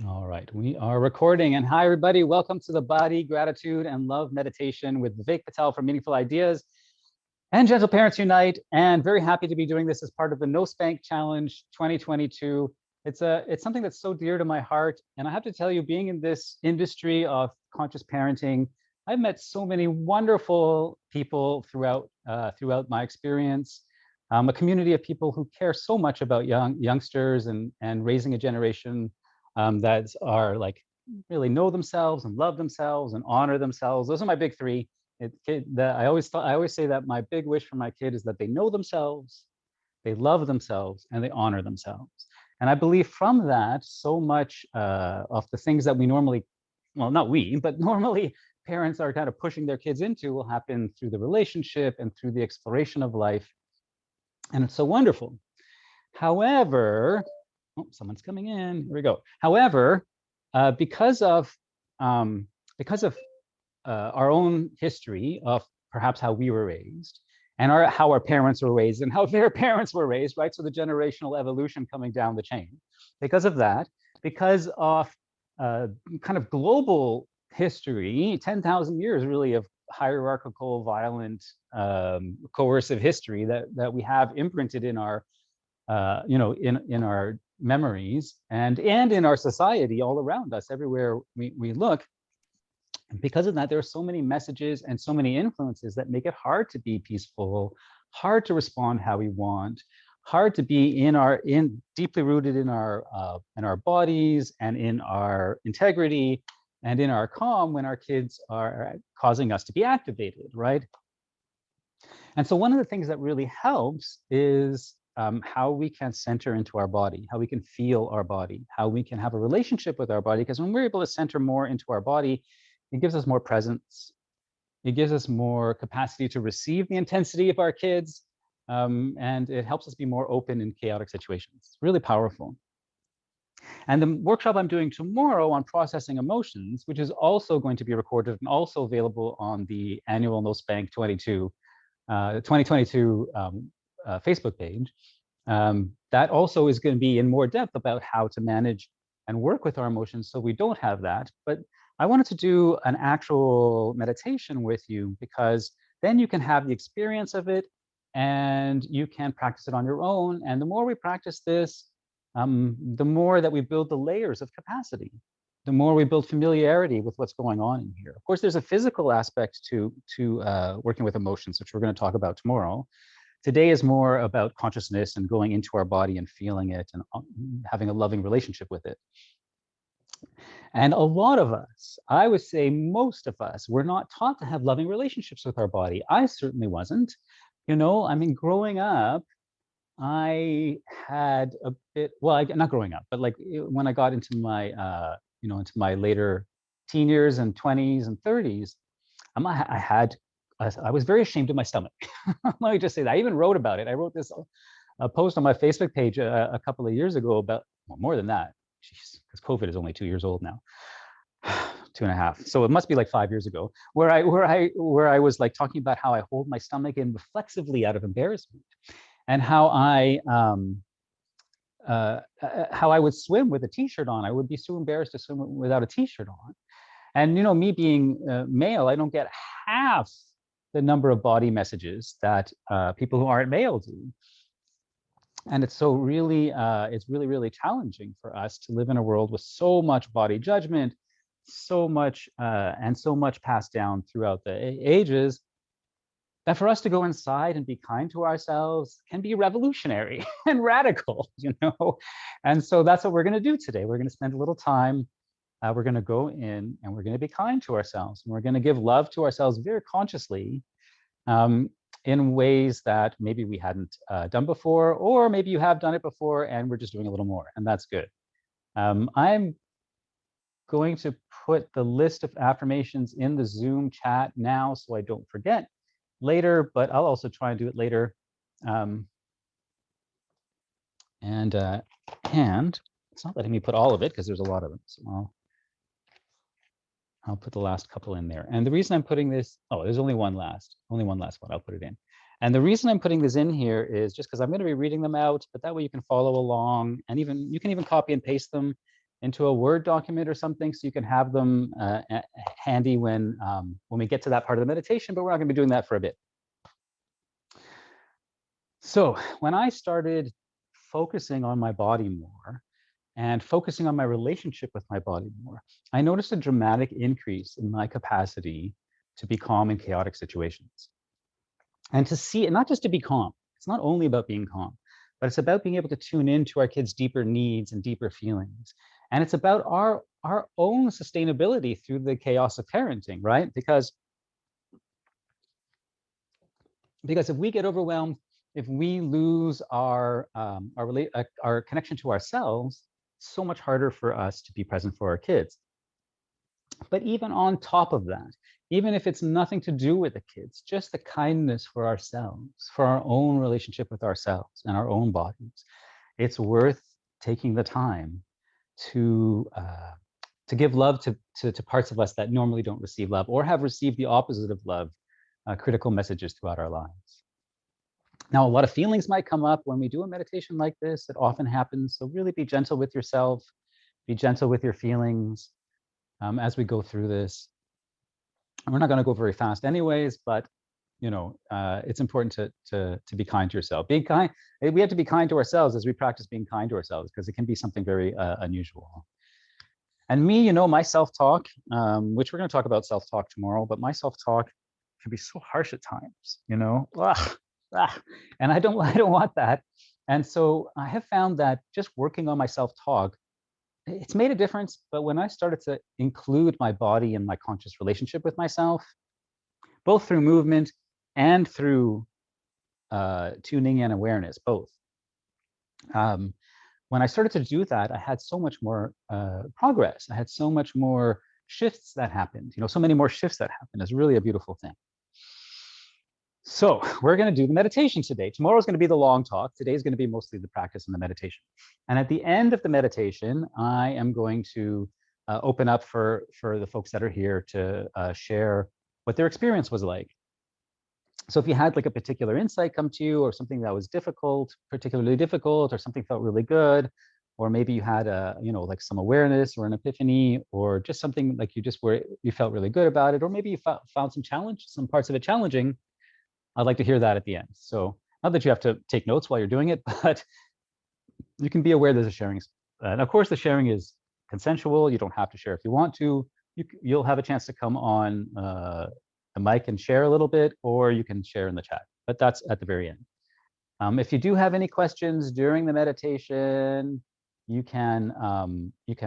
All right, we are recording. And hi, everybody. Welcome to the Body, Gratitude, and Love Meditation with Vivek Patel for Meaningful Ideas and Gentle Parents Unite. And very happy to be doing this as part of the No Spank Challenge 2022. It's something that's so dear to my heart. And I have to tell you, being in this industry of conscious parenting, I've met so many wonderful people throughout my experience. A community of people who care so much about youngsters and raising a generation that are like really know themselves and love themselves and honor themselves. Those are my big three. I always say that my big wish for my kid is that they know themselves, they love themselves, and they honor themselves. And I believe from that, so much of the things that we normally, well, not we, but normally parents are kind of pushing their kids into will happen through the relationship and through the exploration of life. And it's so wonderful. However, oh, someone's coming in. Here we go. However, because of our own history of perhaps how we were raised, and how our parents were raised, and how their parents were raised, right? So the generational evolution coming down the chain. Because of that, because of kind of global history, 10,000 years really of hierarchical, violent, coercive history that we have imprinted in our in our memories and in our society all around us, everywhere we look. And because of that, there are so many messages and so many influences that make it hard to be peaceful, hard to respond how we want, hard to be deeply rooted in our bodies and in our integrity and in our calm when our kids are causing us to be activated, right? And so one of the things that really helps is how we can center into our body, how we can feel our body, how we can have a relationship with our body. Because when we're able to center more into our body, it gives us more presence. It gives us more capacity to receive the intensity of our kids. And it helps us be more open in chaotic situations. It's really powerful. And the workshop I'm doing tomorrow on processing emotions, which is also going to be recorded and also available on the annual No Spank 2022 Facebook page, that also is going to be in more depth about how to manage and work with our emotions so we don't have that. But I wanted to do an actual meditation with you because then you can have the experience of it and you can practice it on your own. And the more we practice this, the more that we build the layers of capacity, the more we build familiarity with what's going on in here. Of course, there's a physical aspect to working with emotions, which we're going to talk about tomorrow. Today is more about consciousness and going into our body and feeling it and having a loving relationship with it. And a lot of us, I would say most of us, were not taught to have loving relationships with our body. I certainly wasn't. I mean, growing up, I had a bit, well, not growing up, but like when I got into my, into my later teen years and 20s and 30s, I was very ashamed of my stomach. Let me just say that. I even wrote about it. I wrote this post on my Facebook page a couple of years ago about, well, more than that, because COVID is only 2 years old now, 2.5. So it must be like 5 years ago, where I was like talking about how I hold my stomach in reflexively out of embarrassment, and how I would swim with a t-shirt on. I would be so embarrassed to swim without a t-shirt on. And me being male, I don't get half the number of body messages that people who aren't male do. And it's so really, it's really, really challenging for us to live in a world with so much body judgment, so much passed down throughout the ages, that for us to go inside and be kind to ourselves can be revolutionary and radical, And so that's what we're going to do today. We're going to spend a little time. We're going to go in and we're going to be kind to ourselves. And we're going to give love to ourselves very consciously in ways that maybe we hadn't done before, or maybe you have done it before and we're just doing a little more, and that's good. I'm going to put the list of affirmations in the Zoom chat now so I don't forget later, but I'll also try and do it later. And it's not letting me put all of it because there's a lot of them. So I'll put the last couple in there. And the reason I'm putting this, there's only one last one. I'll put it in. And the reason I'm putting this in here is just because I'm going to be reading them out, but that way you can follow along, and you can even copy and paste them into a Word document or something so you can have them handy when we get to that part of the meditation, but we're not going to be doing that for a bit. So when I started focusing on my body more and focusing on my relationship with my body more, I noticed a dramatic increase in my capacity to be calm in chaotic situations. And to see, and not just to be calm, it's not only about being calm, but it's about being able to tune into our kids' deeper needs and deeper feelings. And it's about our own sustainability through the chaos of parenting, right? Because if we get overwhelmed, if we lose our connection to ourselves, it's so much harder for us to be present for our kids. But even on top of that, even if it's nothing to do with the kids, just the kindness for ourselves, for our own relationship with ourselves and our own bodies, it's worth taking the time to give love to parts of us that normally don't receive love or have received the opposite of love, critical messages throughout our lives. Now, a lot of feelings might come up when we do a meditation like this. It often happens. So really be gentle with yourself, be gentle with your feelings as we go through this. We're not going to go very fast anyways, but it's important to be kind to yourself. Being kind, we have to be kind to ourselves as we practice being kind to ourselves, because it can be something very unusual. And me, my self-talk, which we're going to talk about self-talk tomorrow, but my self-talk can be so harsh at times, and I don't want that. And so I have found that just working on my self-talk, it's made a difference. But when I started to include my body in my conscious relationship with myself, both through movement and through tuning and awareness, both. When I started to do that, I had so much more progress. I had so much more shifts that happened, so many more shifts that happened. It's really a beautiful thing. So we're going to do the meditation today. Tomorrow is going to be the long talk. Today is going to be mostly the practice and the meditation. And at the end of the meditation, I am going to open up for the folks that are here to share what their experience was like. So if you had like a particular insight come to you, or something that was particularly difficult, or something felt really good, or maybe you had like some awareness or an epiphany, or just something like you felt really good about it, or maybe you found some parts of it challenging, I'd like to hear that at the end. So not that you have to take notes while you're doing it, but you can be aware there's a sharing. And of course, the sharing is consensual. You don't have to share if you want to. You'll have a chance to come on the mic and share a little bit, or you can share in the chat, but that's at the very end. If you do have any questions during the meditation, you can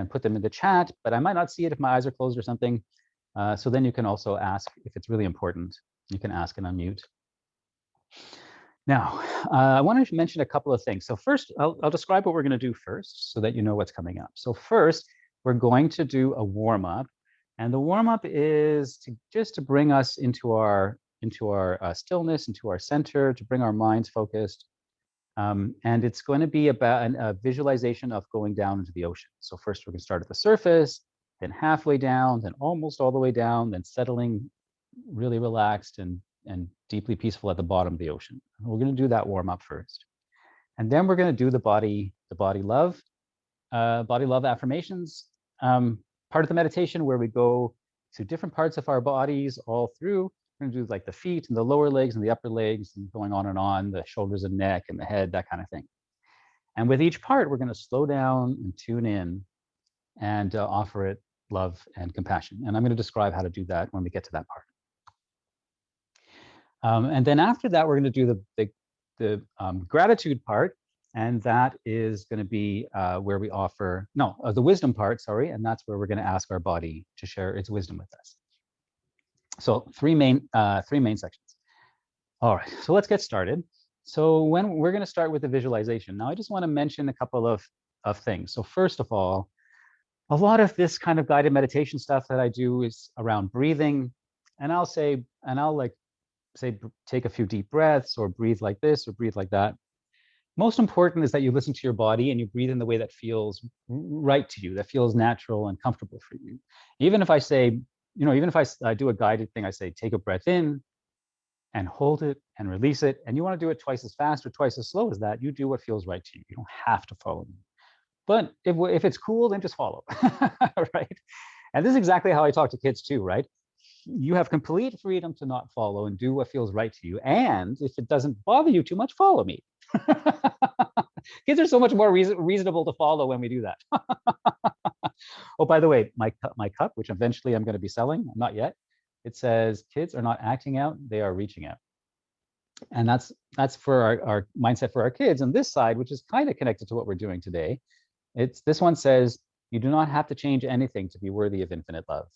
put them in the chat, but I might not see it if my eyes are closed or something. So then you can also ask if it's really important. You can ask and unmute. Now, I want to mention a couple of things. So first, I'll describe what we're going to do first so that you know what's coming up. So first, we're going to do a warm-up. And the warm-up is just to bring us into our stillness, into our center, to bring our minds focused. And it's going to be about a visualization of going down into the ocean. So first, we're going to start at the surface, then halfway down, then almost all the way down, then settling really relaxed and deeply peaceful at the bottom of the ocean. We're going to do that warm up first. And then we're going to do the body love affirmations part of the meditation, where we go to different parts of our bodies all through. We're going to do like the feet and the lower legs and the upper legs, and going on, the shoulders and neck and the head, that kind of thing. And with each part, we're going to slow down and tune in and offer it love and compassion. And I'm going to describe how to do that when we get to that part. And then after that, we're going to do the gratitude part, and that is going to be where we offer the wisdom part, sorry, and that's where we're going to ask our body to share its wisdom with us. So three main sections. All right, so let's get started. So when we're going to start with the visualization. Now, I just want to mention a couple of things. So first of all, a lot of this kind of guided meditation stuff that I do is around breathing, and I'll say take a few deep breaths, or breathe like this, or breathe like that. Most important is that you listen to your body and you breathe in the way that feels right to you, that feels natural and comfortable for you. Even if I say, even if I do a guided thing, I say, take a breath in and hold it and release it. And you want to do it twice as fast or twice as slow as that, you do what feels right to you. You don't have to follow me. But if it's cool, then just follow, right? And this is exactly how I talk to kids too, right? You have complete freedom to not follow and do what feels right to you. And if it doesn't bother you too much, follow me. Kids are so much more reasonable to follow when we do that. Oh, by the way, my cup, which eventually I'm going to be selling, not yet, it says kids are not acting out, they are reaching out. And that's for our mindset for our kids. And this side, which is kind of connected to what we're doing today, it's this one says, you do not have to change anything to be worthy of infinite love.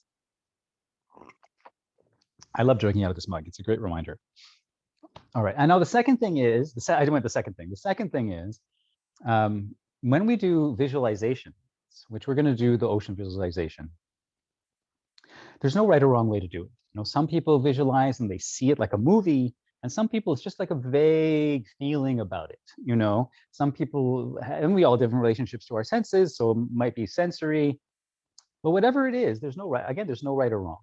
I love drinking out of this mug. It's a great reminder. All right. I know the second thing is, I went the second thing. The second thing is, when we do visualization, which we're going to do the ocean visualization, there's no right or wrong way to do it. You know, some people visualize and they see it like a movie, and some people it's just like a vague feeling about it. You know, some people, and we all have different relationships to our senses, so it might be sensory, but whatever it is, there's no right. Again, there's no right or wrong.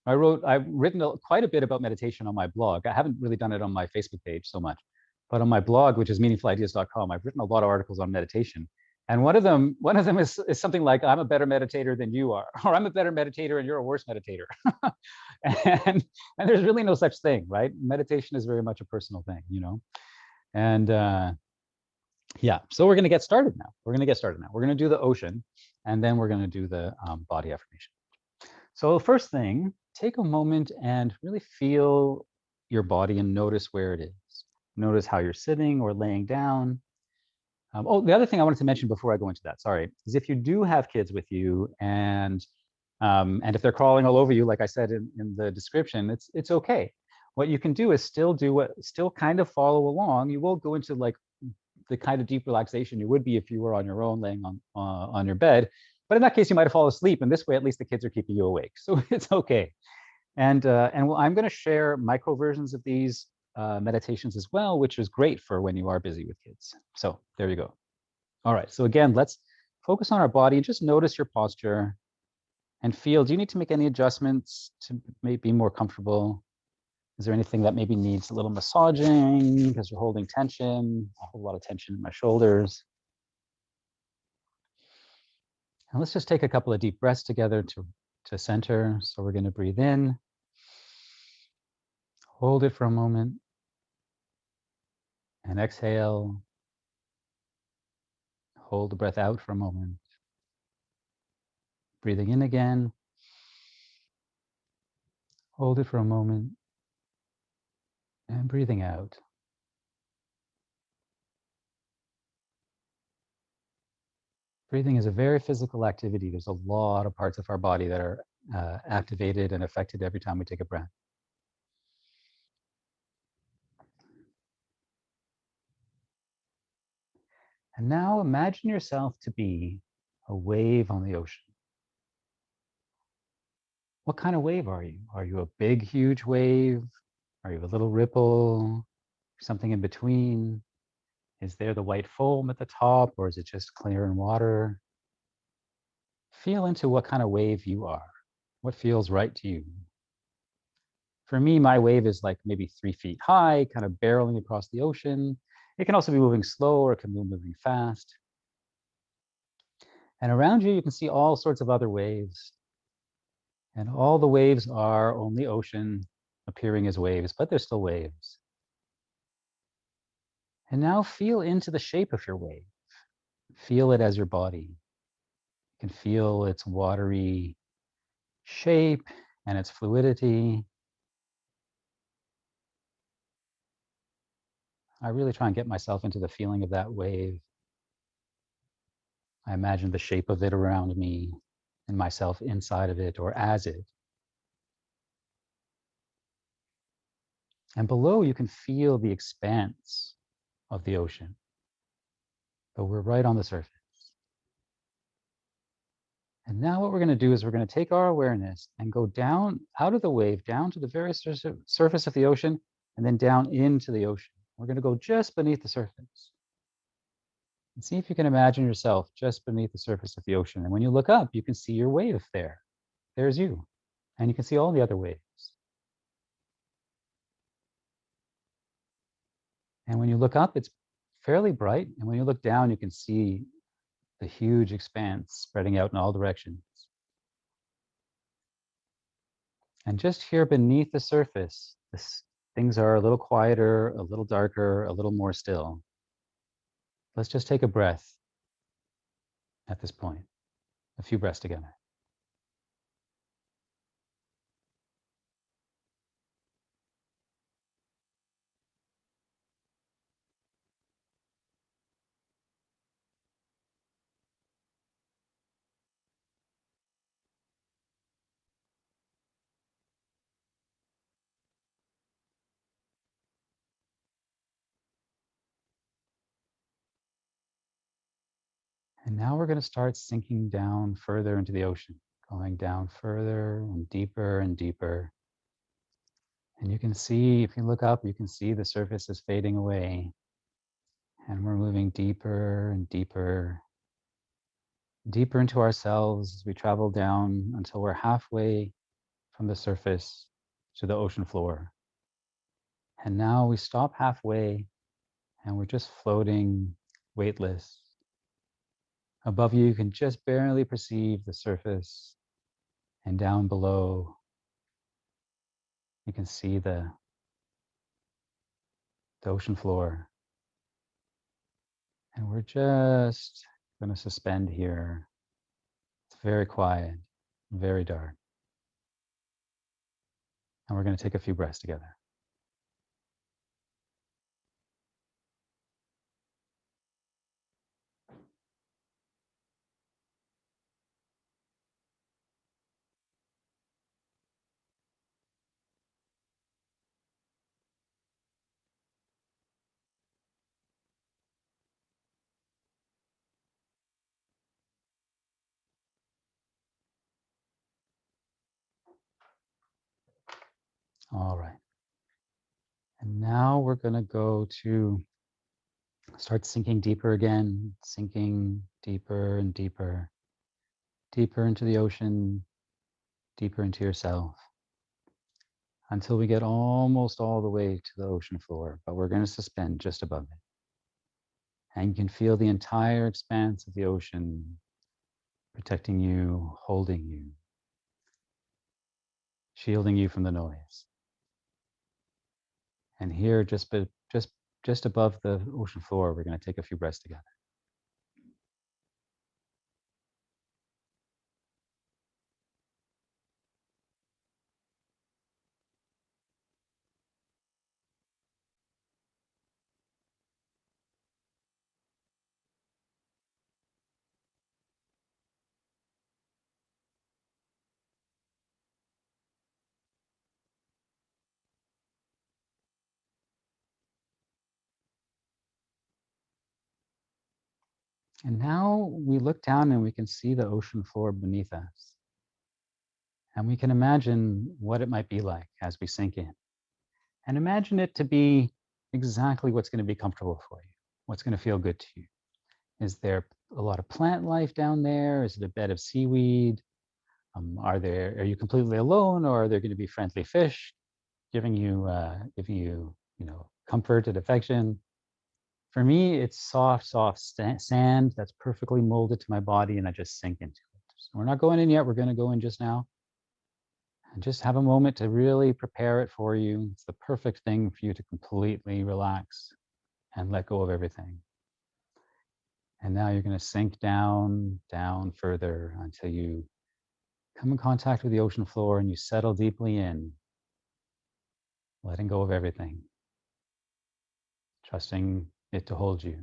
I've written quite a bit about meditation on my blog. I haven't really done it on my Facebook page so much, but on my blog, which is meaningfulideas.com, I've written a lot of articles on meditation. And one of them is something like, I'm a better meditator than you are, or I'm a better meditator and you're a worse meditator. and there's really no such thing, right? Meditation is very much a personal thing, you know? And yeah, so we're going to get started now. We're going to do the ocean, and then we're going to do the body affirmation. So first thing, take a moment and really feel your body and notice where it is. Notice how you're sitting or laying down. Oh, the other thing I wanted to mention before I go into that, sorry, is if you do have kids with you and if they're crawling all over you, like I said in the description, it's okay. What you can do is still kind of follow along. You won't go into like the kind of deep relaxation you would be if you were on your own laying on your bed. But in that case, you might fall asleep. And this way, at least the kids are keeping you awake. So it's okay. And I'm going to share micro versions of these meditations as well, which is great for when you are busy with kids. So there you go. All right. So again, let's focus on our body and just notice your posture and feel, do you need to make any adjustments to maybe be more comfortable? Is there anything that maybe needs a little massaging because you're holding tension, a whole lot of tension in my shoulders? And let's just take a couple of deep breaths together to center. So we're going to breathe in, hold it for a moment, and exhale. Hold the breath out for a moment. Breathing in again. Hold it for a moment. And breathing out. Breathing is a very physical activity. There's a lot of parts of our body that are activated and affected every time we take a breath. And now imagine yourself to be a wave on the ocean. What kind of wave are you? Are you a big, huge wave? Are you a little ripple? Something in between? Is there the white foam at the top, or is it just clear in water? Feel into what kind of wave you are. What feels right to you? For me, my wave is like maybe 3 feet high, kind of barreling across the ocean. It can also be moving slow or it can be moving fast. And around you, you can see all sorts of other waves. And all the waves are only ocean appearing as waves, but they're still waves. And now feel into the shape of your wave. Feel it as your body. You can feel its watery shape and its fluidity. I really try and get myself into the feeling of that wave. I imagine the shape of it around me and myself inside of it or as it. And below, you can feel the expanse of the ocean. But we're right on the surface. And now what we're going to do is we're going to take our awareness and go down out of the wave, down to the very surface of the ocean, and then down into the ocean. We're going to go just beneath the surface. And see if you can imagine yourself just beneath the surface of the ocean. And when you look up, you can see your wave there. There's you. And you can see all the other waves. And when you look up, it's fairly bright. And when you look down, you can see the huge expanse spreading out in all directions. And just here beneath the surface, things are a little quieter, a little darker, a little more still. Let's just take a breath at this point, a few breaths together. And now we're going to start sinking down further into the ocean, going down further and deeper and deeper. And you can see, if you look up, you can see the surface is fading away. And we're moving deeper and deeper, deeper into ourselves as we travel down until we're halfway from the surface to the ocean floor. And now we stop halfway and we're just floating weightless. Above you, you can just barely perceive the surface, and down below, you can see the ocean floor. And we're just going to suspend here. It's very quiet, very dark. And we're going to take a few breaths together. All right. And now we're going to go to start sinking deeper again, sinking deeper and deeper, deeper into the ocean, deeper into yourself, until we get almost all the way to the ocean floor, but we're going to suspend just above it. And you can feel the entire expanse of the ocean protecting you, holding you, shielding you from the noise. And here, just above the ocean floor, we're going to take a few breaths together. And now we look down and we can see the ocean floor beneath us. And we can imagine what it might be like as we sink in. And imagine it to be exactly what's going to be comfortable for you, what's going to feel good to you. Is there a lot of plant life down there? Is it a bed of seaweed? Are you completely alone, or are there going to be friendly fish giving you, comfort and affection? For me, it's soft sand that's perfectly molded to my body, and I just sink into it. So we're not going in yet. We're going to go in just now. And just have a moment to really prepare it for you. It's the perfect thing for you to completely relax and let go of everything. And now you're going to sink down, down further until you come in contact with the ocean floor and you settle deeply in, letting go of everything, trusting it to hold you.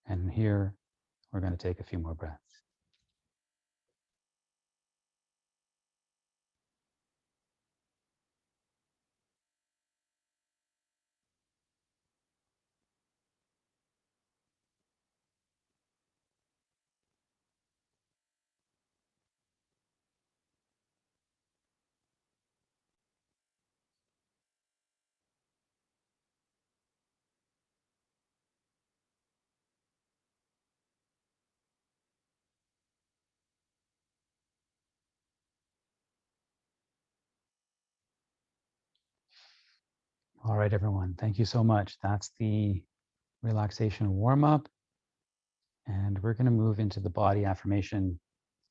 And here, we're going to take a few more breaths. All right, everyone. Thank you so much. That's the relaxation warm-up. And we're going to move into the body affirmation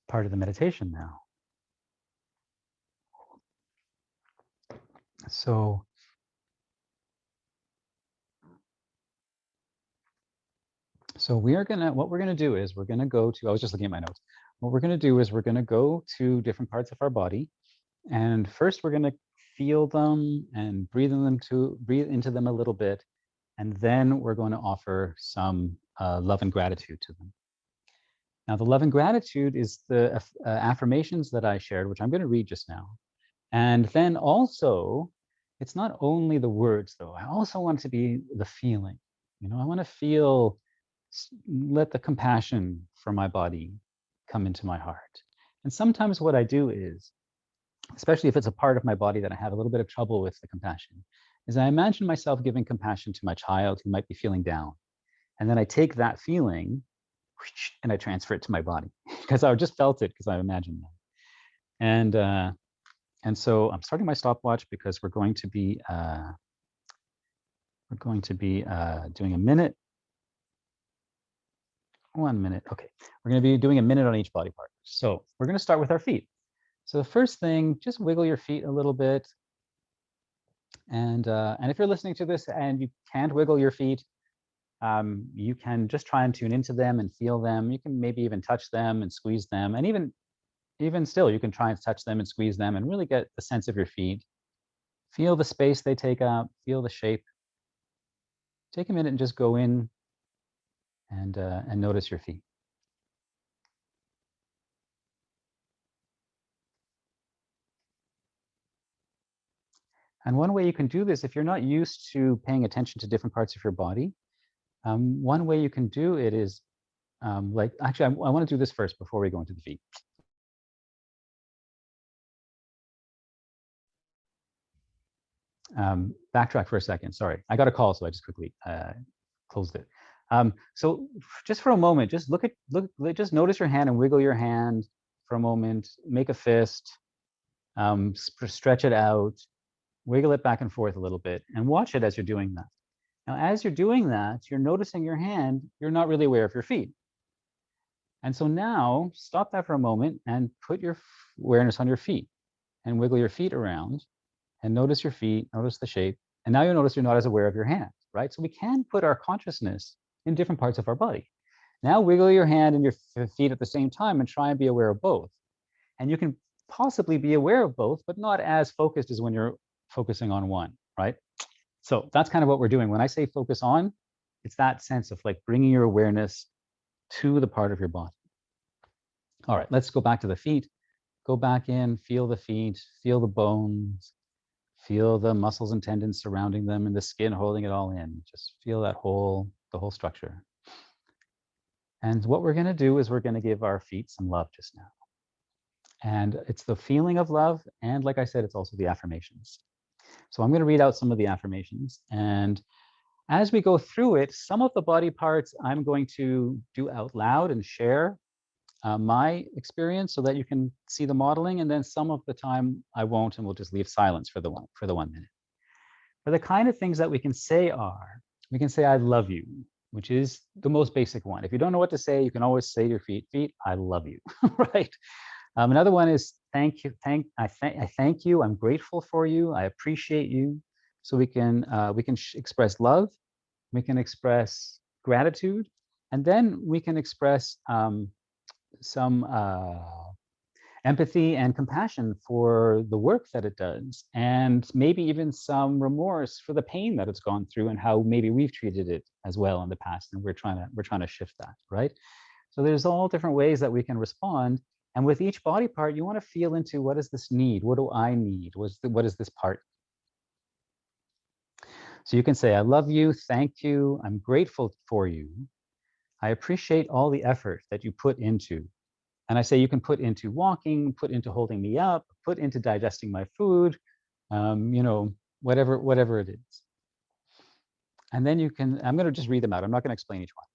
part of the meditation now. So what we're gonna do is we're gonna go to, I was just looking at my notes. What we're gonna do is we're gonna go to different parts of our body. And first we're gonna feel them and breathe into them a little bit. And then we're going to offer some love and gratitude to them. Now, the love and gratitude is the affirmations that I shared, which I'm going to read just now. And then also, it's not only the words, though. I also want it to be the feeling. I want to feel, let the compassion for my body come into my heart. And sometimes what I do is, especially if it's a part of my body that I have a little bit of trouble with the compassion, is I imagine myself giving compassion to my child who might be feeling down. And then I take that feeling and I transfer it to my body because I just felt it because I imagined that. And so I'm starting my stopwatch because we're going to be doing a minute. 1 minute. Okay. We're going to be doing a minute on each body part. So we're going to start with our feet. So the first thing, just wiggle your feet a little bit. And if you're listening to this and you can't wiggle your feet, you can just try and tune into them and feel them. You can maybe even touch them and squeeze them. And even still, you can try and touch them and squeeze them and really get the sense of your feet. Feel the space they take up, feel the shape. Take a minute and just go in and notice your feet. And one way you can do this, if you're not used to paying attention to different parts of your body, one way you can do it is actually, I want to do this first before we go into the feet. Backtrack for a second. Sorry, I got a call, so I just quickly closed it. So just for a moment, just just notice your hand and wiggle your hand for a moment. Make a fist, stretch it out, wiggle it back and forth a little bit, and watch it as you're doing that. Now, as you're doing that, you're noticing your hand. You're not really aware of your feet. And so now stop that for a moment and put your awareness on your feet and wiggle your feet around and notice your feet, notice the shape. And now you'll notice you're not as aware of your hand, right? So we can put our consciousness in different parts of our body. Now wiggle your hand and your feet at the same time and try and be aware of both. And you can possibly be aware of both, but not as focused as when you're focusing on one, right? So that's kind of what we're doing. When I say focus on, it's that sense of like bringing your awareness to the part of your body. All right, let's go back to the feet. Go back in, feel the feet, feel the bones, feel the muscles and tendons surrounding them and the skin holding it all in. Just feel the whole structure. And what we're going to do is we're going to give our feet some love just now. And it's the feeling of love. And like I said, it's also the affirmations. So I'm going to read out some of the affirmations. And as we go through it, some of the body parts I'm going to do out loud and share my experience so that you can see the modeling. And then some of the time I won't, and we'll just leave silence for the 1 minute. But the kind of things that we can say are, we can say, I love you, which is the most basic one. If you don't know what to say, you can always say to your feet, I love you, right? Another one is thank you. I thank you. I'm grateful for you. I appreciate you. So we can express love. We can express gratitude, and then we can express some empathy and compassion for the work that it does, and maybe even some remorse for the pain that it's gone through and how maybe we've treated it as well in the past, and we're trying to shift that, right? So there's all different ways that we can respond. And with each body part, you want to feel into, what does this need? What do I need? What is this part? So you can say, I love you, thank you, I'm grateful for you. I appreciate all the effort that you put into. And I say you can put into walking, put into holding me up, put into digesting my food, whatever it is. And then you can, I'm going to just read them out. I'm not going to explain each one.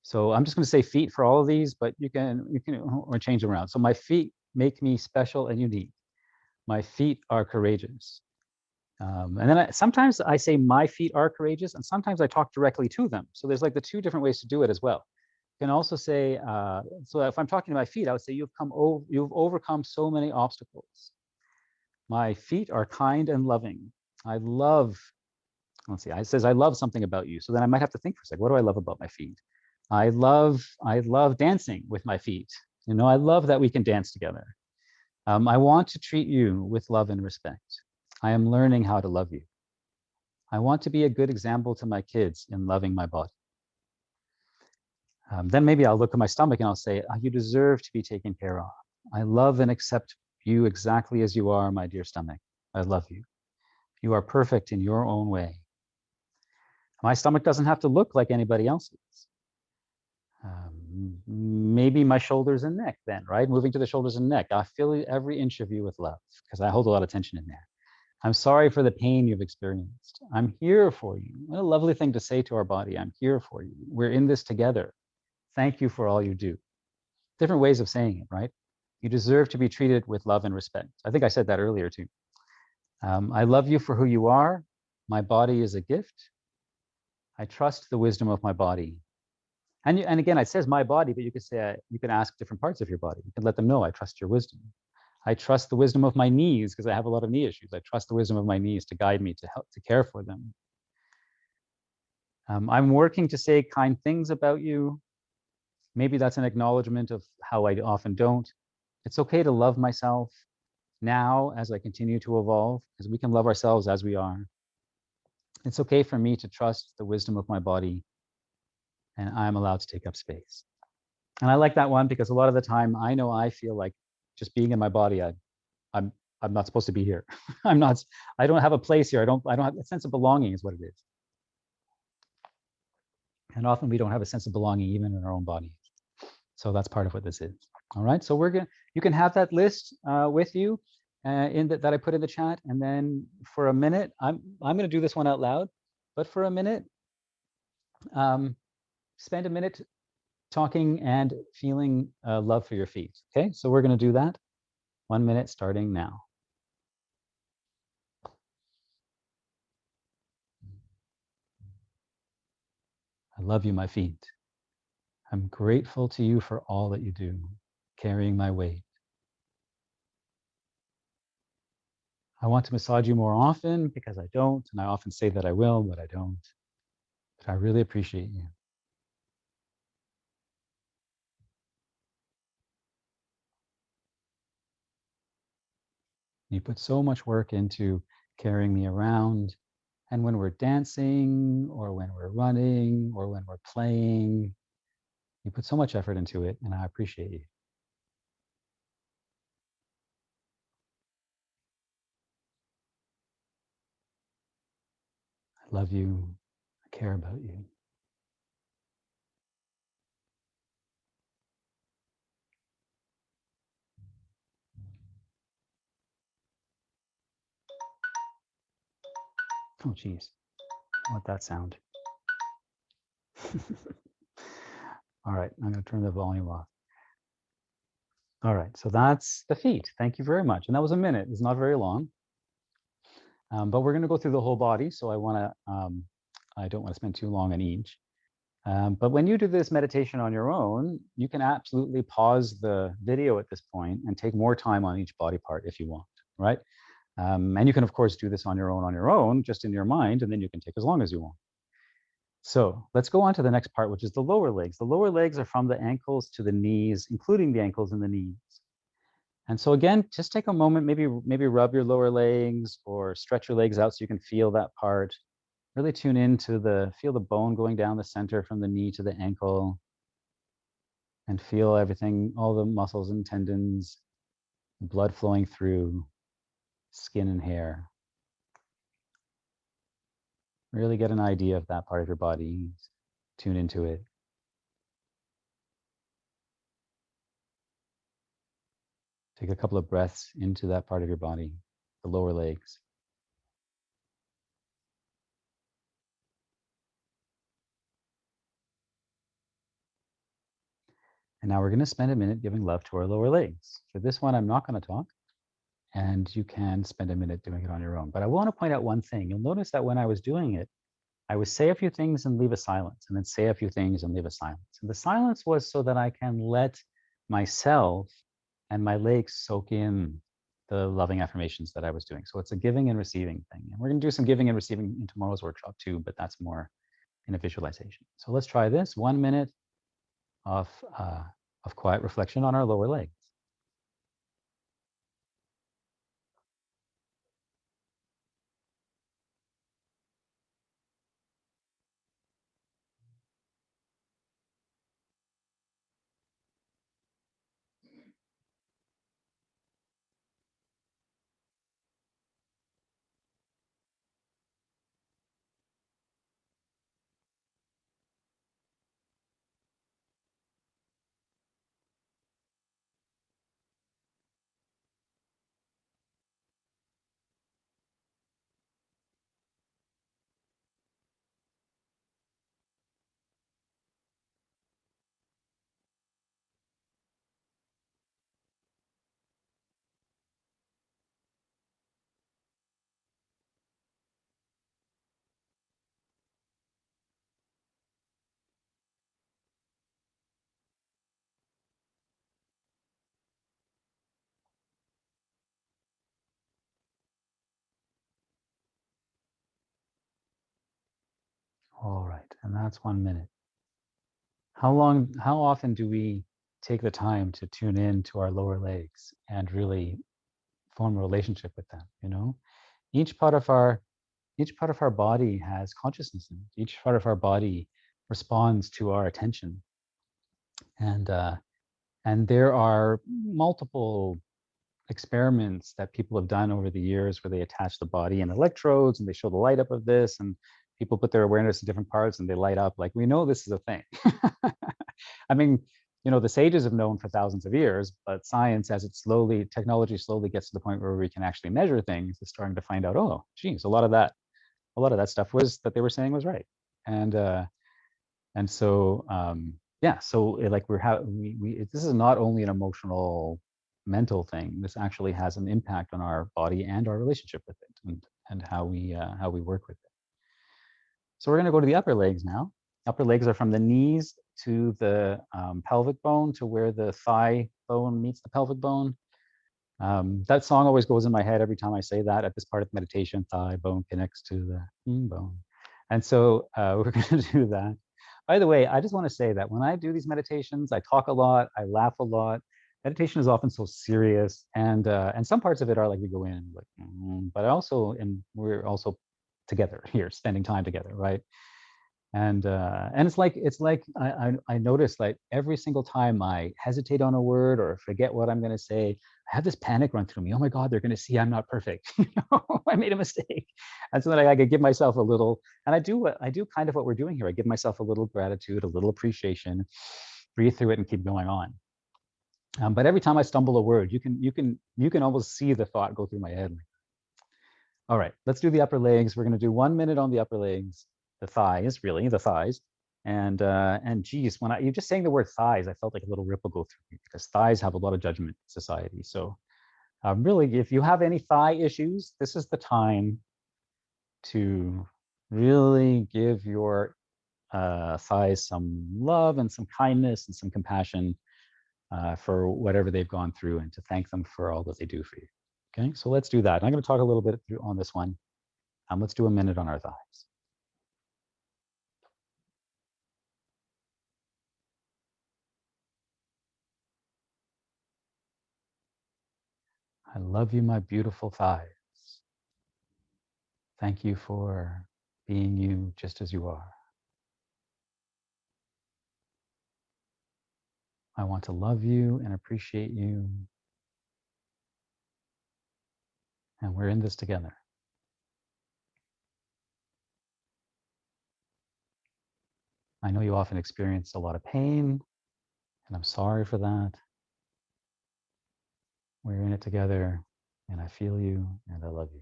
So I'm just going to say feet for all of these, but you can or change them around. So my feet make me special and unique. My feet are courageous. And then sometimes I say my feet are courageous, and sometimes I talk directly to them. So there's like the two different ways to do it as well. can also say, so if I'm talking to my feet, I would say, you've overcome so many obstacles. My feet are kind and loving. I love, let's see, it says, I love something about you. So then I might have to think for a second, what do I love about my feet? I love dancing with my feet. You know, I love that we can dance together. I want to treat you with love and respect. I am learning how to love you. I want to be a good example to my kids in loving my body. Then maybe I'll look at my stomach and I'll say, you deserve to be taken care of. I love and accept you exactly as you are, my dear stomach. I love you. You are perfect in your own way. My stomach doesn't have to look like anybody else's. Maybe my shoulders and neck then, right? Moving to the shoulders and neck. I fill every inch of you with love because I hold a lot of tension in there. I'm sorry for the pain you've experienced. I'm here for you. What a lovely thing to say to our body. I'm here for you. We're in this together. Thank you for all you do. Different ways of saying it, right? You deserve to be treated with love and respect. I think I said that earlier too. I love you for who you are. My body is a gift. I trust the wisdom of my body. And again, it says my body, but you could say, you can ask different parts of your body. You can let them know, I trust your wisdom. I trust the wisdom of my knees because I have a lot of knee issues. I trust the wisdom of my knees to guide me, to help, to care for them. I'm working to say kind things about you. Maybe that's an acknowledgement of how I often don't. It's okay to love myself now as I continue to evolve, because we can love ourselves as we are. It's okay for me to trust the wisdom of my body, and I'm allowed to take up space. And I like that one because a lot of the time I know I feel like just being in my body, I'm not supposed to be here. I don't have a place here. I don't have a sense of belonging is what it is. And often we don't have a sense of belonging even in our own bodies. So that's part of what this is. All right. So you can have that list with you that I put in the chat. And then for a minute, I'm going to do this one out loud, but for a minute, spend a minute talking and feeling love for your feet. Okay. So we're going to do that 1 minute starting now. I love you, my feet. I'm grateful to you for all that you do, carrying my weight. I want to massage you more often because I don't, and I often say that I will, but I don't. But I really appreciate you. You put so much work into carrying me around, and when we're dancing, or when we're running, or when we're playing, you put so much effort into it, and I appreciate you. I love you. I care about you. Oh, geez. I want that sound. All right, I'm going to turn the volume off. All right, so that's the feet. Thank you very much. And that was a minute. It's not very long. But we're going to go through the whole body. So I don't want to spend too long on each. But when you do this meditation on your own, you can absolutely pause the video at this point and take more time on each body part if you want, right? And you can, of course, do this on your own, just in your mind, and then you can take as long as you want. So let's go on to the next part, which is the lower legs. The lower legs are from the ankles to the knees, including the ankles and the knees. And so again, just take a moment, maybe rub your lower legs or stretch your legs out so you can feel that part. Really tune in to feel the bone going down the center from the knee to the ankle, and feel everything, all the muscles and tendons, blood flowing through, skin and hair. Really get an idea of that part of your body. Tune into it. Take a couple of breaths into that part of your body, the lower legs. And now we're going to spend a minute giving love to our lower legs. For this one, I'm not going to talk, and you can spend a minute doing it on your own. But I want to point out one thing. You'll notice that when I was doing it, I would say a few things and leave a silence, and then say a few things and leave a silence. And the silence was so that I can let myself and my legs soak in the loving affirmations that I was doing. So it's a giving and receiving thing. And we're going to do some giving and receiving in tomorrow's workshop too, but that's more in a visualization. So let's try this 1 minute of, uh, of quiet reflection on our lower legs. All right, and that's 1 minute. How often do we take the time to tune in to our lower legs and really form a relationship with them? You know, each part of our each part of our body has consciousness in it. Each part of our body responds to our attention, and there are multiple experiments that people have done over the years where they attach the body and electrodes and they show the light up of this, and people put their awareness in different parts and they light up. Like, we know this is a thing. I mean, the sages have known for thousands of years, but science, as technology slowly gets to the point where we can actually measure things, is starting to find out, oh, geez, a lot of that stuff was that they were saying was right. And so yeah, so like this is not only an emotional, mental thing. This actually has an impact on our body and our relationship with it, and how we work with it. So we're going to go to the upper legs now. Upper legs are from the knees to the pelvic bone, to where the thigh bone meets the pelvic bone. That song always goes in my head every time I say that at this part of meditation. Thigh bone connects to the bone. And so we're going to do that. By the way, I just want to say that when I do these meditations, I talk a lot, I laugh a lot. Meditation is often so serious, and some parts of it are like we go in, like, but we're also together here, spending time together, right? And it's like I notice, like, every single time I hesitate on a word or forget what I'm going to say, I have this panic run through me. Oh my God, they're going to see I'm not perfect. I made a mistake. And so then I could give myself a little, and I do kind of what we're doing here. I give myself a little gratitude, a little appreciation, breathe through it, and keep going on. But every time I stumble a word, you can almost see the thought go through my head. All right, let's do the upper legs. We're going to do 1 minute on the upper legs, the thighs, really, the thighs. And geez, when you just saying the word thighs, I felt like a little ripple go through me, because thighs have a lot of judgment in society. So really, if you have any thigh issues, this is the time to really give your thighs some love and some kindness and some compassion for whatever they've gone through, and to thank them for all that they do for you. Okay, so let's do that. I'm going to talk a little bit on this one. Let's do 1 minute on our thighs. I love you, my beautiful thighs. Thank you for being you just as you are. I want to love you and appreciate you. And we're in this together. I know you often experience a lot of pain, and I'm sorry for that. We're in it together, and I feel you, and I love you.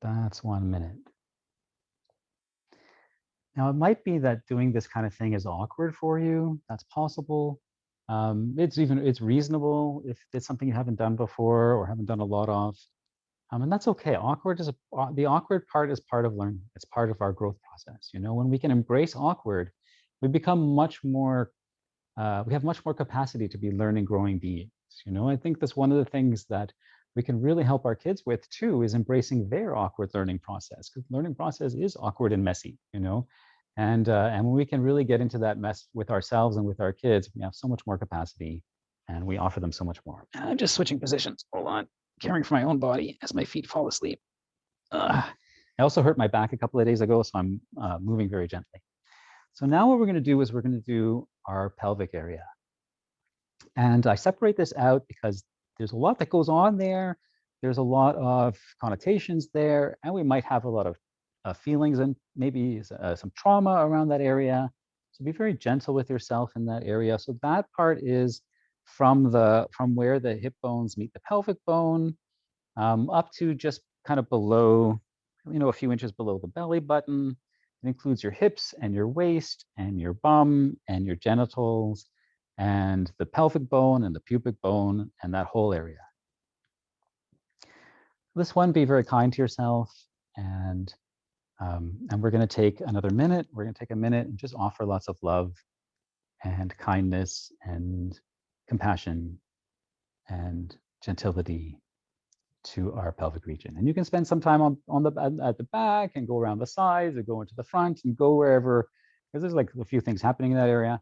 That's 1 minute. Now, it might be that doing this kind of thing is awkward for you. That's possible. It's reasonable if it's something you haven't done before or haven't done a lot of. And that's okay. The awkward part is part of learning. It's part of our growth process. You know, when we can embrace awkward, we become much more, we have much more capacity to be learning, growing beings. You know, I think that's one of the things that we can really help our kids with too, is embracing their awkward learning process, because learning process is awkward and messy, you know. And when we can really get into that mess with ourselves and with our kids, we have so much more capacity and we offer them so much more. And I'm just switching positions. Hold on. Caring for my own body as my feet fall asleep. I also hurt my back a couple of days ago, so I'm moving very gently. So now what we're going to do is we're going to do our pelvic area. And I separate this out because there's a lot that goes on there. There's a lot of connotations there, and we might have a lot of feelings and maybe some trauma around that area. So be very gentle with yourself in that area. So that part is from where the hip bones meet the pelvic bone, up to just kind of below, you know, a few inches below the belly button. It includes your hips and your waist and your bum and your genitals and the pelvic bone and the pubic bone and that whole area. This one, be very kind to yourself, and we're going to take another minute. We're going to take a minute and just offer lots of love and kindness and compassion and gentility to our pelvic region. And you can spend some time at the back and go around the sides or go into the front and go wherever, because there's like a few things happening in that area.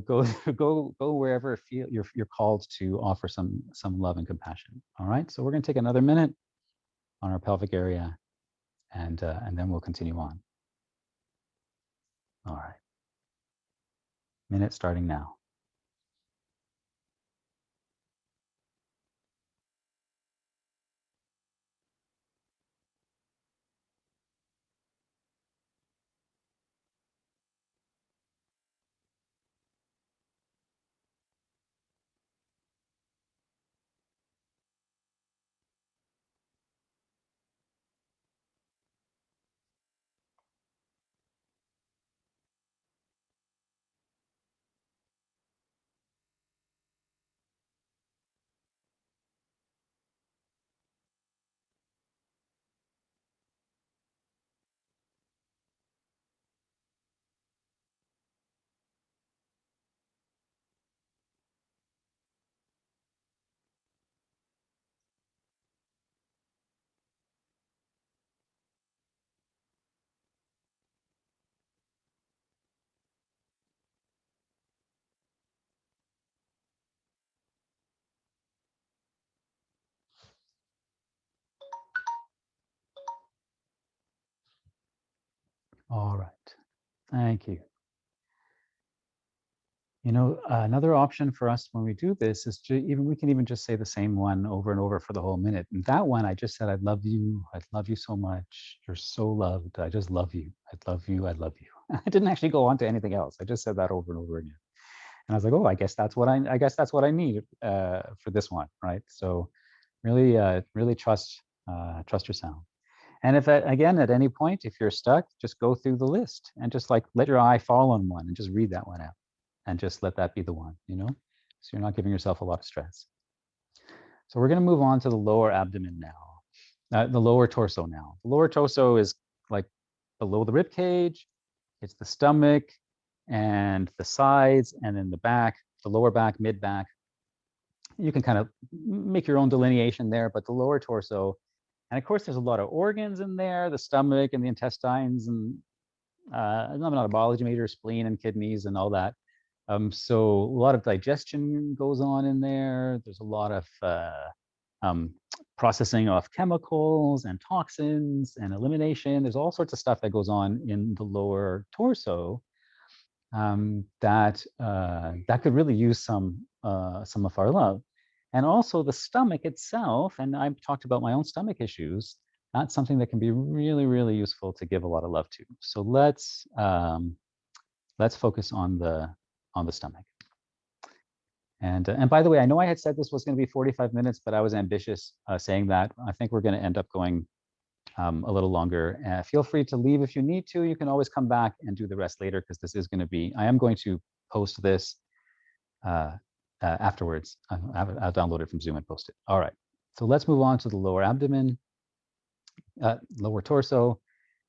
Go wherever you're called to offer some love and compassion. All right. So we're going to take another minute on our pelvic area, and then we'll continue on. All right. Minute starting now. All right. Thank you. You know, another option for us when we do this is we can even just say the same one over and over for the whole minute. And that one, I just said, I love you. I love you so much. You're so loved. I just love you. I love you. I love you. I didn't actually go on to anything else. I just said that over and over again. And I was like, oh, I guess that's what I need for this one, right? So really trust your sound. And if again, at any point, if you're stuck, just go through the list and just like let your eye fall on one and just read that one out and just let that be the one, you know? So you're not giving yourself a lot of stress. So we're going to move on to the lower abdomen now, the lower torso now. The lower torso is like below the rib cage. It's the stomach and the sides and then the back, the lower back, mid back. You can kind of make your own delineation there, but the lower torso, and of course, there's a lot of organs in there, the stomach and the intestines, and I'm not a biology major, spleen and kidneys and all that. So a lot of digestion goes on in there. There's a lot of processing of chemicals and toxins and elimination. There's all sorts of stuff that goes on in the lower torso that could really use some of our love. And also the stomach itself, and I've talked about my own stomach issues, that's something that can be really, really useful to give a lot of love to. So let's focus on the stomach. And by the way, I know I had said this was going to be 45 minutes, but I was ambitious saying that. I think we're going to end up going a little longer. Feel free to leave if you need to. You can always come back and do the rest later, because this is going to be, I am going to post this afterwards. I'll download it from Zoom and post it. All right. So let's move on to the lower abdomen, lower torso,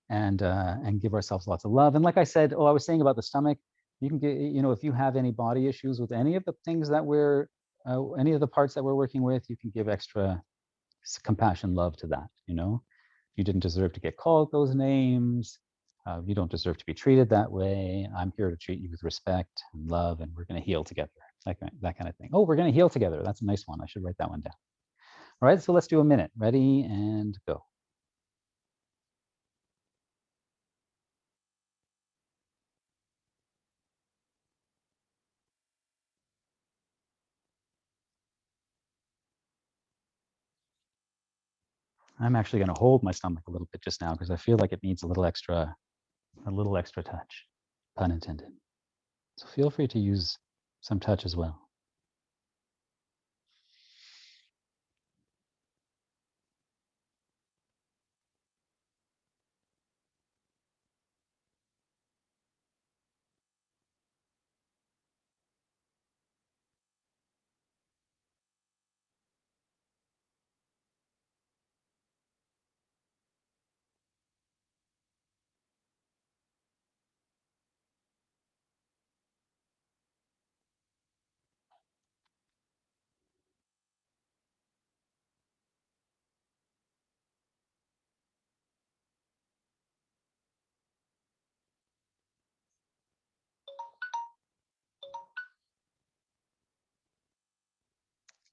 and give ourselves lots of love. And like I said, I was saying about the stomach, you can get, if you have any body issues with any of the things that any of the parts that we're working with, you can give extra compassion, love to that. You didn't deserve to get called those names. You don't deserve to be treated that way. I'm here to treat you with respect and love, and we're going to heal together. That kind of thing. Oh, we're going to heal together. That's a nice one. I should write that one down. All right, so let's do a minute. Ready and go. I'm actually going to hold my stomach a little bit just now because I feel like it needs a little extra touch, pun intended. So feel free to use some touch as well.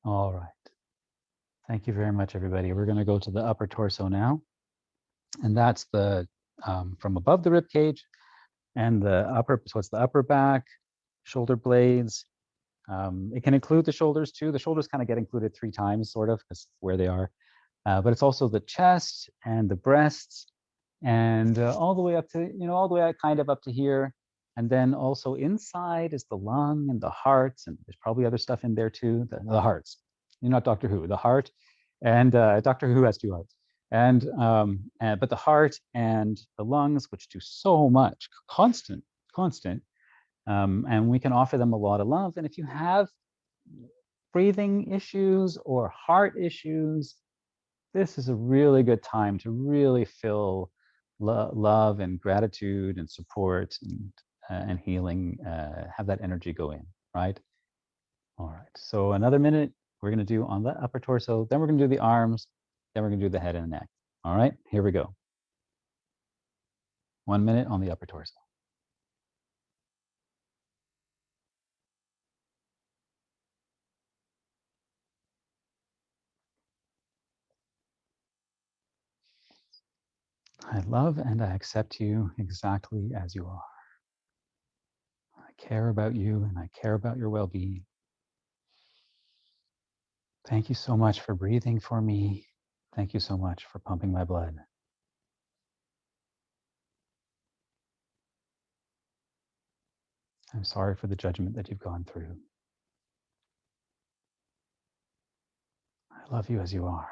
All right. Thank you very much, everybody. We're going to go to the upper torso now. And that's the from above the rib cage and the upper, so it's the upper back, shoulder blades. It can include the shoulders too. The shoulders kind of get included 3 times, sort of, because where they are. But it's also the chest and the breasts, and all the way up to, all the way kind of up to here. And then also inside is the lung and the hearts, and there's probably other stuff in there too. The hearts. You're not Doctor Who. The heart, and Doctor Who has 2 hearts. But the heart and the lungs, which do so much, constant, and we can offer them a lot of love. And if you have breathing issues or heart issues, this is a really good time to really feel love and gratitude and support and healing. Have that energy go in, right? All right. So another minute we're going to do on the upper torso. Then we're going to do the arms. Then we're going to do the head and neck. All right. Here we go. 1 minute on the upper torso. I love and I accept you exactly as you are. I care about you and I care about your well-being. Thank you so much for breathing for me. Thank you so much for pumping my blood. I'm sorry for the judgment that you've gone through. I love you as you are.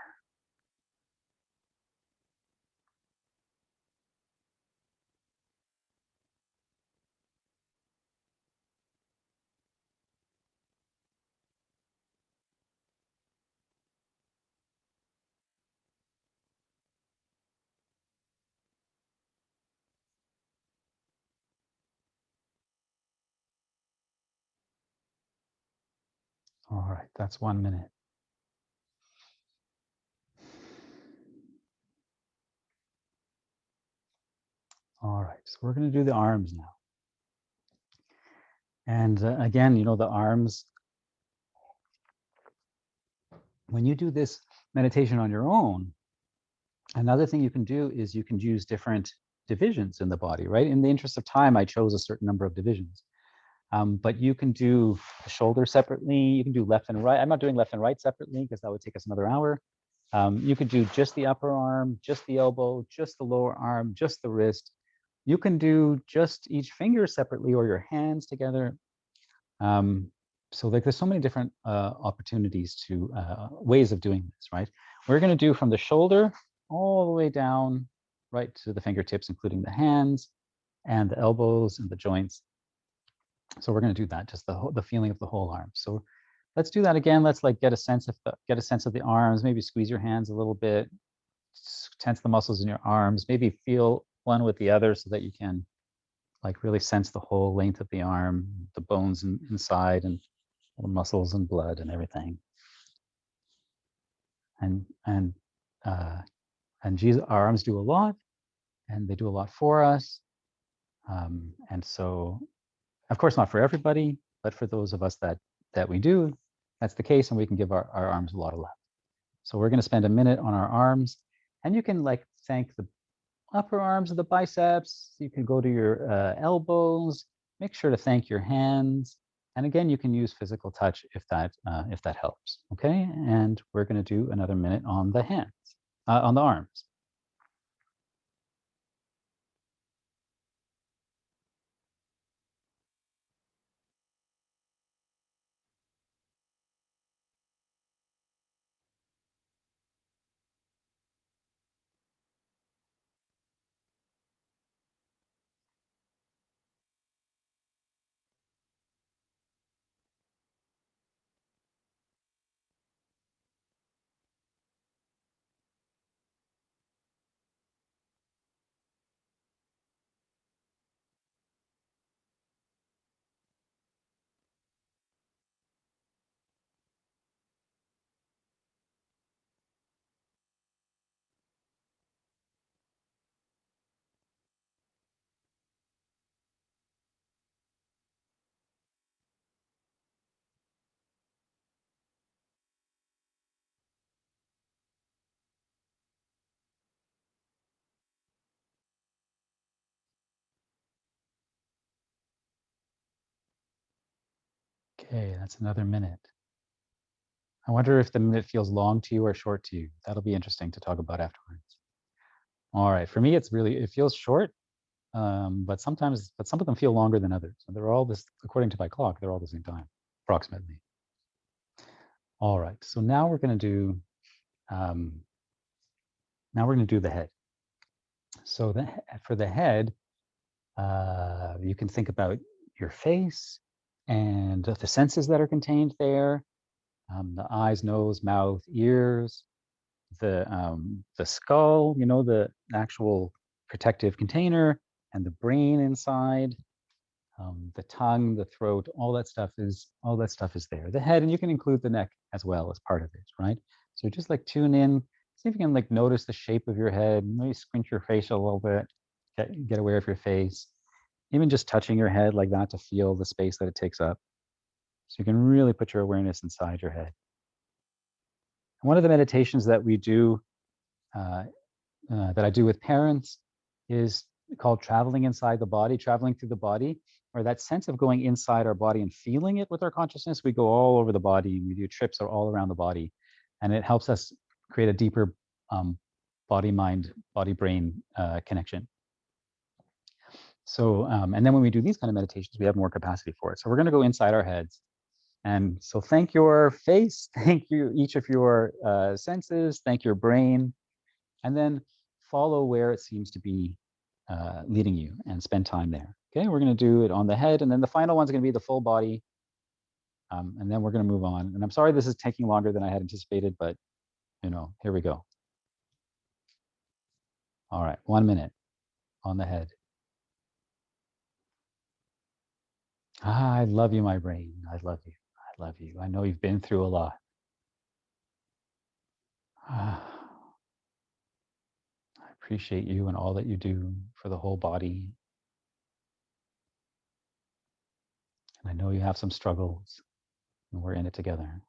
All right, that's 1 minute. All right, so we're going to do the arms now. And again, the arms, when you do this meditation on your own, another thing you can do is you can use different divisions in the body, right? In the interest of time, I chose a certain number of divisions. But you can do the shoulder separately. You can do left and right. I'm not doing left and right separately because that would take us another hour. You could do just the upper arm, just the elbow, just the lower arm, just the wrist. You can do just each finger separately or your hands together. So there's so many different opportunities to ways of doing this, right? We're going to do from the shoulder all the way down right to the fingertips, including the hands and the elbows and the joints. So we're going to do that, just the feeling of the whole arm. So let's do that again. Let's like get a sense of the arms. Maybe squeeze your hands a little bit, tense the muscles in your arms. Maybe feel one with the other so that you can like really sense the whole length of the arm, the bones inside, and the muscles and blood and everything. And Jesus, our arms do a lot, and they do a lot for us. And so, of course, not for everybody, but for those of us that we do, that's the case, and we can give our arms a lot of love. So we're going to spend a minute on our arms, and you can like thank the upper arms of the biceps. You can go to your elbows. Make sure to thank your hands. And again, you can use physical touch if that helps. Okay, and we're going to do another minute on the hands, on the arms. Okay, that's another minute. I wonder if the minute feels long to you or short to you. That'll be interesting to talk about afterwards. All right, for me, it feels short, but some of them feel longer than others. And they're all this, according to my clock, they're all the same time, approximately. All right, so um, now we're going to do the head. So for the head, you can think about your face and the senses that are contained there, the eyes, nose, mouth, ears, the skull, the actual protective container, and the brain inside, the tongue, the throat, all that stuff is there. The head, and you can include the neck as well as part of it, right? So just like tune in, see if you can like notice the shape of your head, maybe squint your face a little bit, get aware of your face, even just touching your head like that to feel the space that it takes up. So you can really put your awareness inside your head. And one of the meditations that we do, uh, that I do with parents, is called traveling inside the body, traveling through the body, or that sense of going inside our body and feeling it with our consciousness. We go all over the body. We do trips all around the body, and it helps us create a deeper body-mind, body-brain connection. So, and then when we do these kind of meditations, we have more capacity for it. So we're going to go inside our heads. And so thank your face, thank you each of your senses, thank your brain, and then follow where it seems to be leading you and spend time there. Okay, we're going to do it on the head, and then the final one's going to be the full body, and then we're going to move on. And I'm sorry this is taking longer than I had anticipated, but here we go. All right, 1 minute on the head. I love you, my brain. I love you. I love you. I know you've been through a lot. I appreciate you and all that you do for the whole body. And I know you have some struggles, and we're in it together.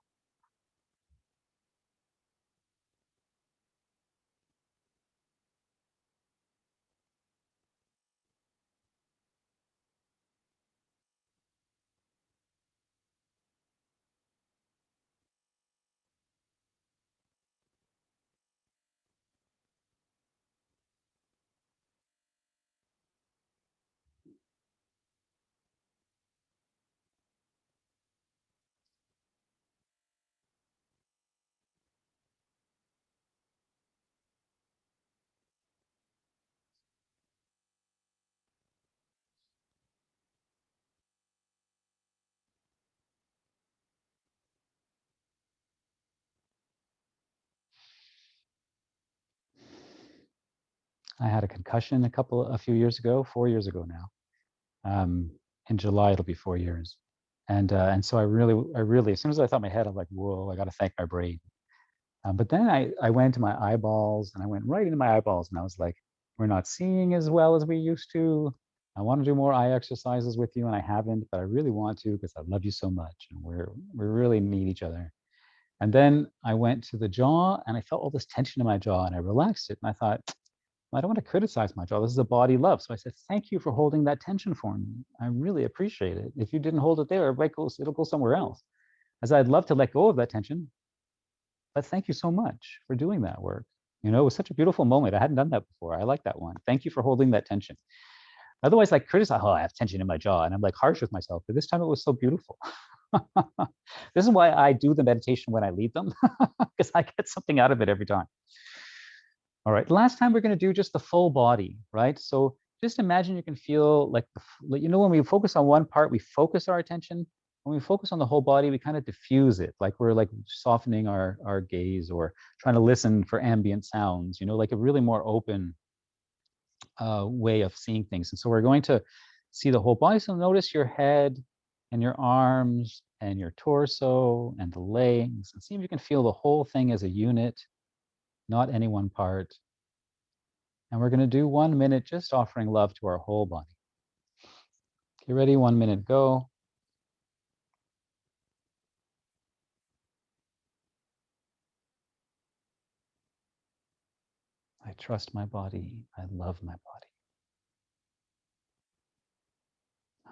I had a concussion a few years ago, 4 years ago now. In July, it'll be 4 years. And so I really, as soon as I thought my head, I'm like, whoa, I got to thank my brain. But then I went to my eyeballs, and I went right into my eyeballs, and I was like, we're not seeing as well as we used to. I want to do more eye exercises with you, and I haven't, but I really want to because I love you so much, and we really need each other. And then I went to the jaw, and I felt all this tension in my jaw, and I relaxed it, and I thought, I don't want to criticize my jaw. This is a body love. So I said, thank you for holding that tension for me. I really appreciate it. If you didn't hold it there, it'll go somewhere else. As I'd love to let go of that tension, but thank you so much for doing that work. You know, it was such a beautiful moment. I hadn't done that before. I like that one. Thank you for holding that tension. Otherwise, like criticize, oh, I have tension in my jaw, and I'm like harsh with myself. But this time it was so beautiful. This is why I do the meditation when I lead them, because I get something out of it every time. All right, last time we're going to do just the full body, right? So just imagine you can feel like, when we focus on one part, we focus our attention. When we focus on the whole body, we kind of diffuse it, like we're like softening our gaze or trying to listen for ambient sounds, like a really more open way of seeing things. And so we're going to see the whole body. So notice your head and your arms and your torso and the legs, and see if you can feel the whole thing as a unit, not any one part. And we're going to do 1 minute just offering love to our whole body. Get ready, 1 minute, go. I trust my body. I love my body.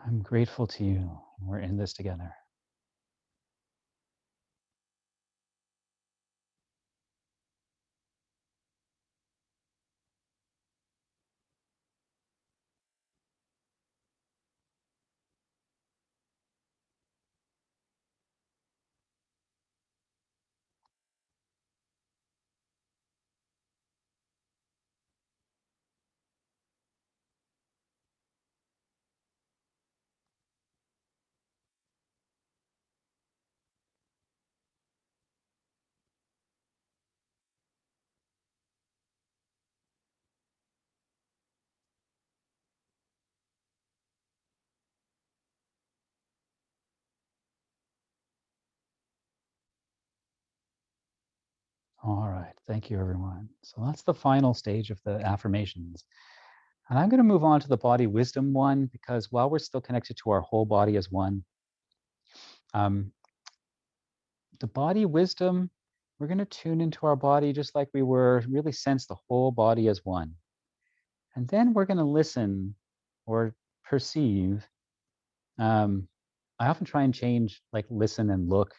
I'm grateful to you. We're in this together. All right. Thank you, everyone. So that's the final stage of the affirmations. And I'm going to move on to the body wisdom one, because while we're still connected to our whole body as one, the body wisdom, we're going to tune into our body just like we were, really sense the whole body as one. And then we're going to listen or perceive. I often try and change like listen and look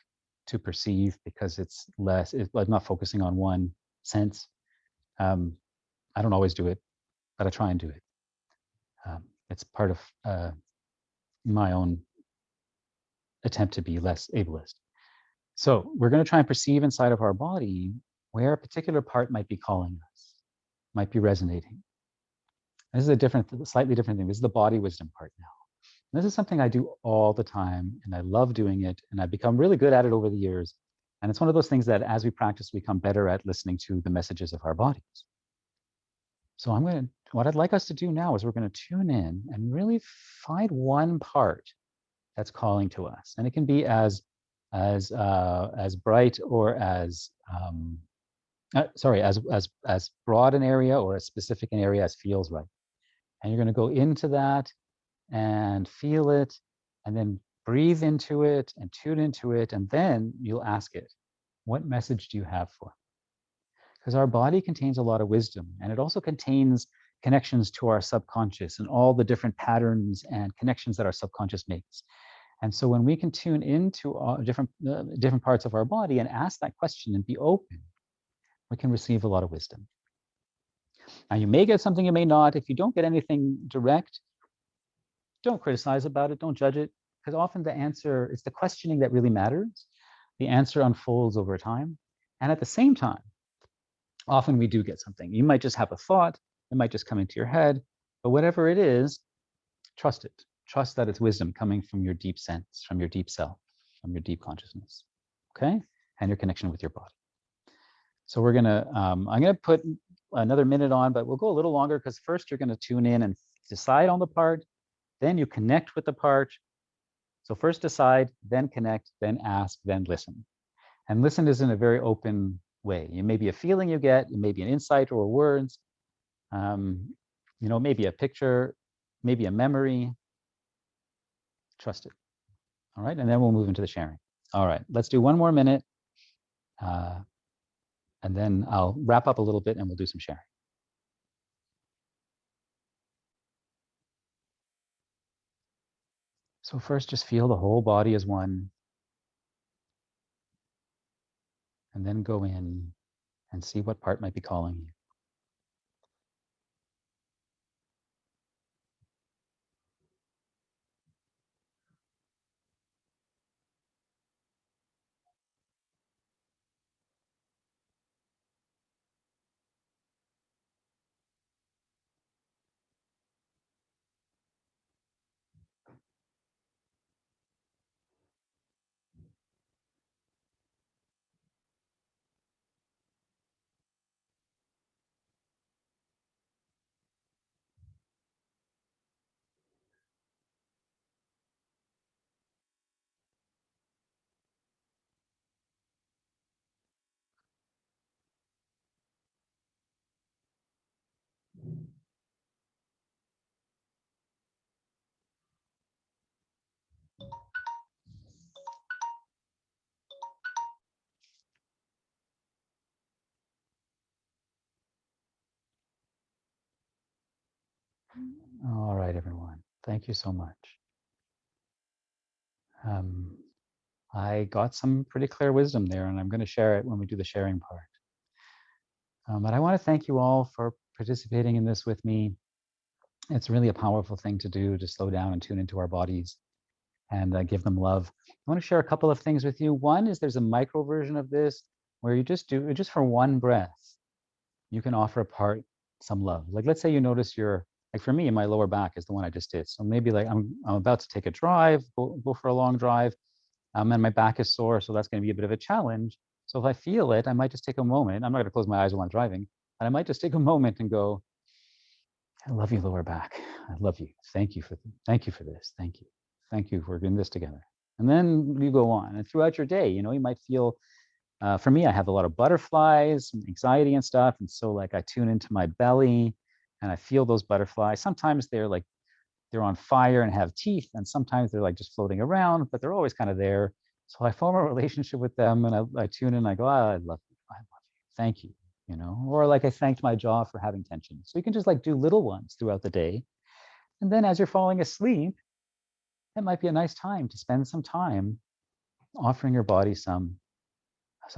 to perceive, because I'm not focusing on one sense. I don't always do it, but I try and do it. It's part of my own attempt to be less ableist. So we're going to try and perceive inside of our body where a particular part might be calling us, might be resonating. This is a slightly different thing. This is the body wisdom part now. And this is something I do all the time, and I love doing it, and I've become really good at it over the years. And it's one of those things that as we practice, we become better at listening to the messages of our bodies. So what I'd like us to do now is we're going to tune in and really find one part that's calling to us. And it can be as bright or as broad an area or as specific an area as feels right. And you're going to go into that and feel it, and then breathe into it and tune into it, and then you'll ask it, what message do you have for me? Because our body contains a lot of wisdom, and it also contains connections to our subconscious and all the different patterns and connections that our subconscious makes. And so when we can tune into different parts of our body and ask that question and be open, we can receive a lot of wisdom. Now, you may get something, you may not. If you don't get anything direct, don't criticize about it, don't judge it, because often the answer, it's the questioning that really matters. The answer unfolds over time. And at the same time, often we do get something. You might just have a thought, it might just come into your head, but whatever it is, trust it. Trust that it's wisdom coming from your deep sense, from your deep self, from your deep consciousness, okay? And your connection with your body. So I'm gonna put another minute on, but we'll go a little longer because first you're going to tune in and decide on the part, then you connect with the part. So first decide, then connect, then ask, then listen. And listen is in a very open way. It may be a feeling you get, it may be an insight or words, maybe a picture, maybe a memory. Trust it. All right, and then we'll move into the sharing. All right, let's do one more minute, and then I'll wrap up a little bit and we'll do some sharing. So first, just feel the whole body as one, and then go in and see what part might be calling you. All right, everyone. Thank you so much. I got some pretty clear wisdom there, and I'm going to share it when we do the sharing part. But I want to thank you all for participating in this with me. It's really a powerful thing to do, to slow down and tune into our bodies and give them love. I want to share a couple of things with you. One is there's a micro version of this where you just do it just for one breath. You can offer a part some love. Like let's say you notice like for me, my lower back is the one I just did. So maybe like I'm about to take a drive, go for a long drive, and my back is sore, so that's going to be a bit of a challenge. So if I feel it, I might just take a moment. I'm not going to close my eyes while I'm driving, and I might just take a moment and go, I love you, lower back. I love you. Thank you for this. Thank you. Thank you for doing this together. And then you go on. And throughout your day, you might feel, for me, I have a lot of butterflies, and anxiety and stuff. And so like I tune into my belly and I feel those butterflies. Sometimes they're on fire and have teeth. And sometimes they're like just floating around, but they're always kind of there. So I form a relationship with them and I tune in and I go, I love you. I love you. Thank you. Or like I thanked my jaw for having tension. So you can just like do little ones throughout the day. And then as you're falling asleep, it might be a nice time to spend some time offering your body some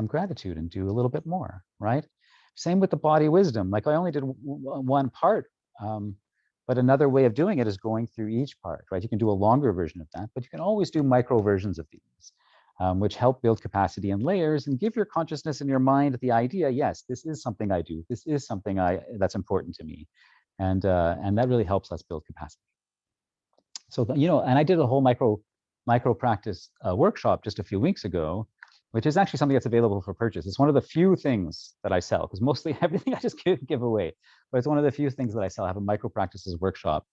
gratitude and do a little bit more, right? Same with the body wisdom. Like I only did one part, but another way of doing it is going through each part, right? You can do a longer version of that, but you can always do micro versions of these. Which help build capacity and layers and give your consciousness and your mind the idea, yes, this is something I do. This is something that's important to me. And that really helps us build capacity. So, and I did a whole micro practice workshop just a few weeks ago, which is actually something that's available for purchase. It's one of the few things that I sell, because mostly everything I just give away. But it's one of the few things that I sell. I have a micro practices workshop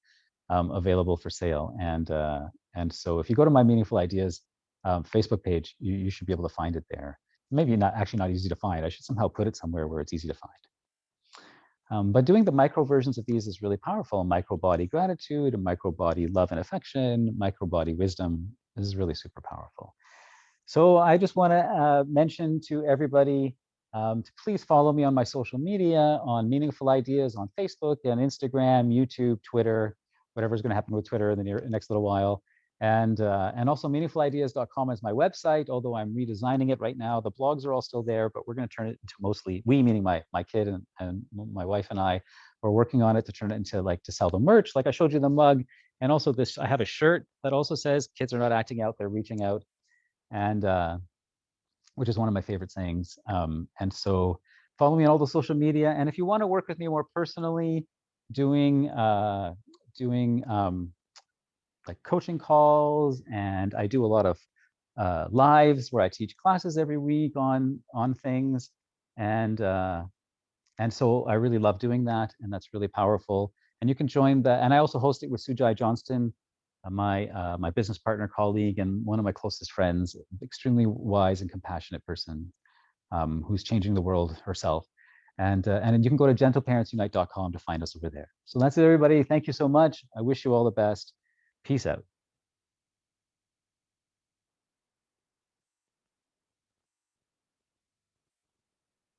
available for sale. And so if you go to my Meaningful Ideas Facebook page, you should be able to find it there. Maybe not easy to find. I should somehow put it somewhere where it's easy to find. But doing the micro versions of these is really powerful. Micro body gratitude, micro body love and affection, micro body wisdom. This is really super powerful. So I just want to mention to everybody to please follow me on my social media, on Meaningful Ideas, on Facebook and Instagram, YouTube, Twitter, whatever's going to happen with Twitter in the next little while. And also meaningfulideas.com is my website, although I'm redesigning it right now. The blogs are all still there, but we're going to turn it into mostly, we meaning my kid and my wife and I, are working on it to turn it into to sell the merch. Like I showed you the mug. And also this, I have a shirt that also says kids are not acting out, they're reaching out. And which is one of my favorite sayings. And so follow me on all the social media. And if you want to work with me more personally, doing like coaching calls, and I do a lot of lives where I teach classes every week on things, and And so I really love doing that, and that's really powerful. And you can join the, and I also host it with Sujai Johnston, my business partner, colleague, and one of my closest friends, extremely wise and compassionate person, who's changing the world herself. And you can go to gentleparentsunite.com to find us over there. So that's it, everybody. Thank you so much. I wish you all the best. Peace out.